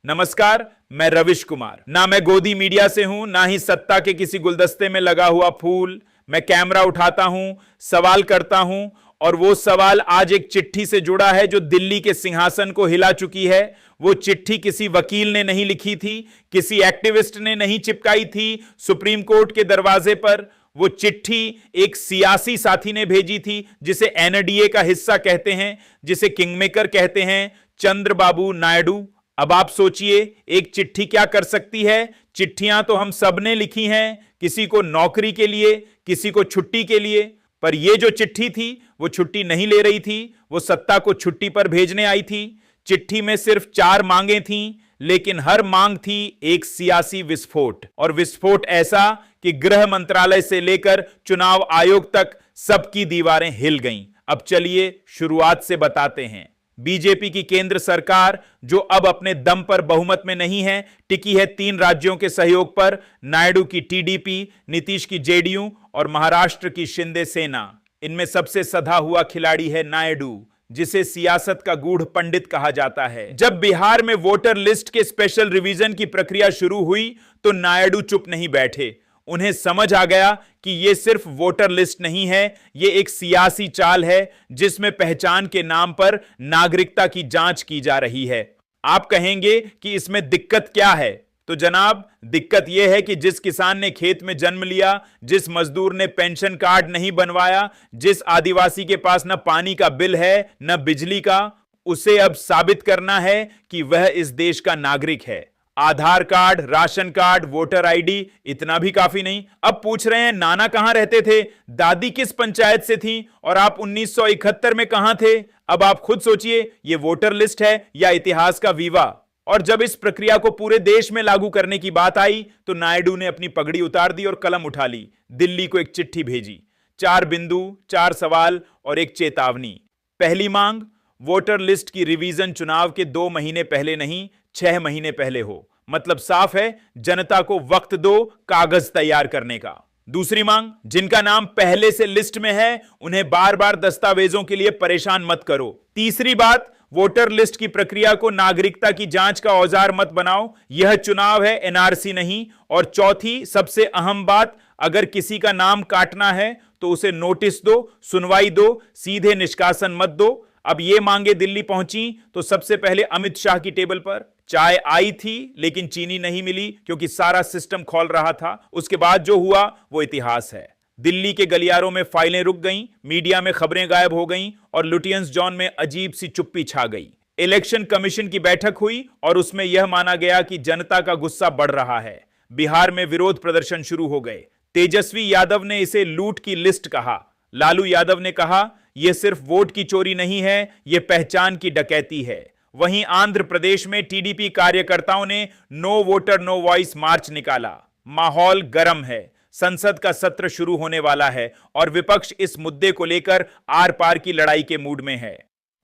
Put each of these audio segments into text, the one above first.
नमस्कार, मैं रविश कुमार। ना मैं गोदी मीडिया से हूं, ना ही सत्ता के किसी गुलदस्ते में लगा हुआ फूल। मैं कैमरा उठाता हूं, सवाल करता हूं, और वो सवाल आज एक चिट्ठी से जुड़ा है जो दिल्ली के सिंहासन को हिला चुकी है। वो चिट्ठी किसी वकील ने नहीं लिखी थी, किसी एक्टिविस्ट ने नहीं चिपकाई थी सुप्रीम कोर्ट के दरवाजे पर। वो चिट्ठी एक सियासी साथी ने भेजी थी, जिसे एनडीए का हिस्सा कहते हैं, जिसे किंगमेकर कहते हैं, चंद्रबाबू नायडू। अब आप सोचिए, एक चिट्ठी क्या कर सकती है। चिट्ठियां तो हम सब ने लिखी हैं, किसी को नौकरी के लिए, किसी को छुट्टी के लिए। पर यह जो चिट्ठी थी वो छुट्टी नहीं ले रही थी, वो सत्ता को छुट्टी पर भेजने आई थी। चिट्ठी में सिर्फ 4 मांगें थीं, लेकिन हर मांग थी एक सियासी विस्फोट, और विस्फोट ऐसा कि गृह मंत्रालय से लेकर चुनाव आयोग तक सबकी दीवारें हिल गईं। अब चलिए शुरुआत से बताते हैं। बीजेपी की केंद्र सरकार, जो अब अपने दम पर बहुमत में नहीं है, टिकी है 3 राज्यों के सहयोग पर। नायडू की टीडीपी, नीतीश की जेडीयू और महाराष्ट्र की शिंदे सेना। इनमें सबसे सधा हुआ खिलाड़ी है नायडू, जिसे सियासत का गूढ़ पंडित कहा जाता है। जब बिहार में वोटर लिस्ट के स्पेशल रिवीजन की प्रक्रिया शुरू हुई तो नायडू चुप नहीं बैठे। उन्हें समझ आ गया कि यह सिर्फ वोटर लिस्ट नहीं है, यह एक सियासी चाल है जिसमें पहचान के नाम पर नागरिकता की जांच की जा रही है। आप कहेंगे कि इसमें दिक्कत क्या है? तो जनाब, दिक्कत यह है कि जिस किसान ने खेत में जन्म लिया, जिस मजदूर ने पेंशन कार्ड नहीं बनवाया, जिस आदिवासी के पास न पानी का बिल है न बिजली का, उसे अब साबित करना है कि वह इस देश का नागरिक है। Aadhaar card, ration card, voter ID, इतना भी काफी नहीं। अब पूछ रहे हैं नाना कहां रहते थे, दादी किस पंचायत से थी, और आप 1971 में कहां थे। अब आप खुद सोचिए, यह वोटर लिस्ट है या इतिहास का विवाह। और जब इस प्रक्रिया को पूरे देश में लागू करने की बात आई तो नायडू ने अपनी पगड़ी उतार दी और कलम उठा ली। दिल्ली को एक चिट्ठी भेजी, 4 बिंदु, 4 सवाल और एक चेतावनी। पहली मांग, वोटर लिस्ट की रिवीजन चुनाव के 2 महीने पहले नहीं, 6 महीने पहले हो। मतलब साफ है, जनता को वक्त दो कागज तैयार करने का। दूसरी मांग, जिनका नाम पहले से लिस्ट में है उन्हें बार बार दस्तावेजों के लिए परेशान मत करो। तीसरी बात, वोटर लिस्ट की प्रक्रिया को नागरिकता की जांच का औजार मत बनाओ, यह चुनाव है, एनआरसी नहीं। और चौथी, सबसे अहम बात, अगर किसी का नाम काटना है तो उसे नोटिस दो, सुनवाई दो, सीधे निष्कासन मत दो। अब ये मांगे दिल्ली पहुंची तो सबसे पहले अमित शाह की टेबल पर चाय आई थी, लेकिन चीनी नहीं मिली क्योंकि सारा सिस्टम खोल रहा था। उसके बाद जो हुआ वो इतिहास है। दिल्ली के गलियारों में फाइलें रुक गईं, मीडिया में खबरें गायब हो गईं और लुटियंस जॉन में अजीब सी चुप्पी छा गई। इलेक्शन कमीशन की बैठक हुई और उसमें यह माना गया कि जनता का गुस्सा बढ़ रहा है। बिहार में विरोध प्रदर्शन शुरू हो गए। तेजस्वी यादव ने इसे लूट की लिस्ट कहा। लालू यादव ने कहा, यह सिर्फ वोट की चोरी नहीं है, यह पहचान की डकैती है। वहीं आंध्र प्रदेश में टीडीपी कार्यकर्ताओं ने नो वोटर नो वॉइस मार्च निकाला। माहौल गर्म है, संसद का सत्र शुरू होने वाला है और विपक्ष इस मुद्दे को लेकर आर पार की लड़ाई के मूड में है।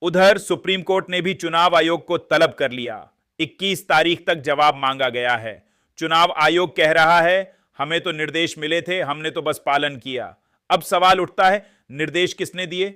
उधर सुप्रीम कोर्ट ने भी चुनाव आयोग को तलब कर लिया। 21 तारीख तक जवाब मांगा गया है। चुनाव आयोग कह रहा है, हमें तो निर्देश मिले थे, हमने तो बस पालन किया। अब सवाल उठता है, निर्देश किसने दिए?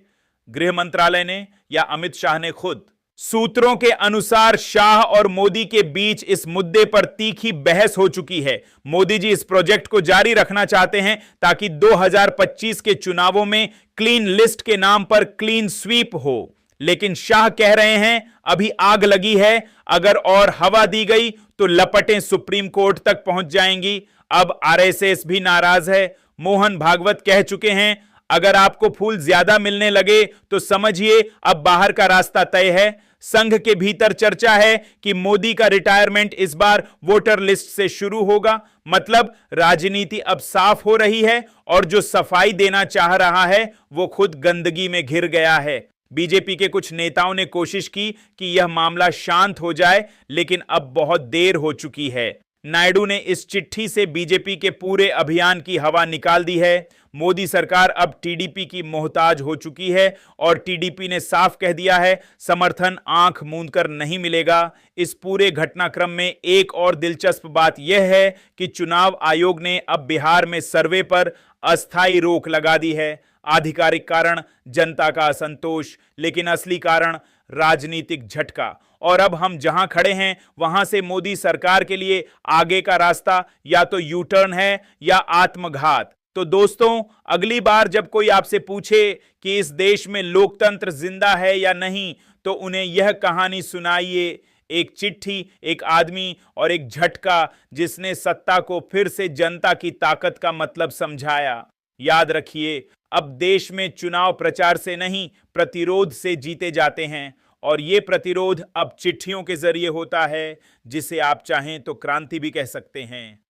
गृह मंत्रालय ने या अमित शाह ने खुद? सूत्रों के अनुसार शाह और मोदी के बीच इस मुद्दे पर तीखी बहस हो चुकी है। मोदी जी इस प्रोजेक्ट को जारी रखना चाहते हैं ताकि 2025 के चुनावों में क्लीन लिस्ट के नाम पर क्लीन स्वीप हो, लेकिन शाह कह रहे हैं अभी आग लगी है, अगर और हवा दी गई तो लपटें सुप्रीम कोर्ट तक पहुंच जाएंगी। अब आरएसएस भी नाराज है। मोहन भागवत कह चुके हैं, अगर आपको फूल ज्यादा मिलने लगे तो समझिए अब बाहर का रास्ता तय है। संघ के भीतर चर्चा है कि मोदी का रिटायरमेंट इस बार वोटर लिस्ट से शुरू होगा। मतलब राजनीति अब साफ हो रही है और जो सफाई देना चाह रहा है वो खुद गंदगी में घिर गया है। बीजेपी के कुछ नेताओं ने कोशिश की कि यह मामला शांत हो जाए, लेकिन अब बहुत देर हो चुकी है। नायडू ने इस चिट्ठी से बीजेपी के पूरे अभियान की हवा निकाल दी है। मोदी सरकार अब टीडीपी की मोहताज हो चुकी है और टीडीपी ने साफ कह दिया है, समर्थन आंख मूंदकर नहीं मिलेगा। इस पूरे घटनाक्रम में एक और दिलचस्प बात यह है कि चुनाव आयोग ने अब बिहार में सर्वे पर अस्थायी रोक लगा दी है। आधिकारिक कारण जनता का असंतोष, लेकिन असली कारण राजनीतिक झटका। और अब हम जहां खड़े हैं वहां से मोदी सरकार के लिए आगे का रास्ता या तो यू टर्न है या आत्मघात। तो दोस्तों, अगली बार जब कोई आपसे पूछे कि इस देश में लोकतंत्र जिंदा है या नहीं, तो उन्हें यह कहानी सुनाइए, एक चिट्ठी, एक आदमी और एक झटका जिसने सत्ता को फिर से जनता की ताकत का मतलब समझाया। याद रखिए, अब देश में चुनाव प्रचार से नहीं, प्रतिरोध से जीते जाते हैं, और ये प्रतिरोध अब चिट्ठियों के जरिए होता है, जिसे आप चाहें तो क्रांति भी कह सकते हैं।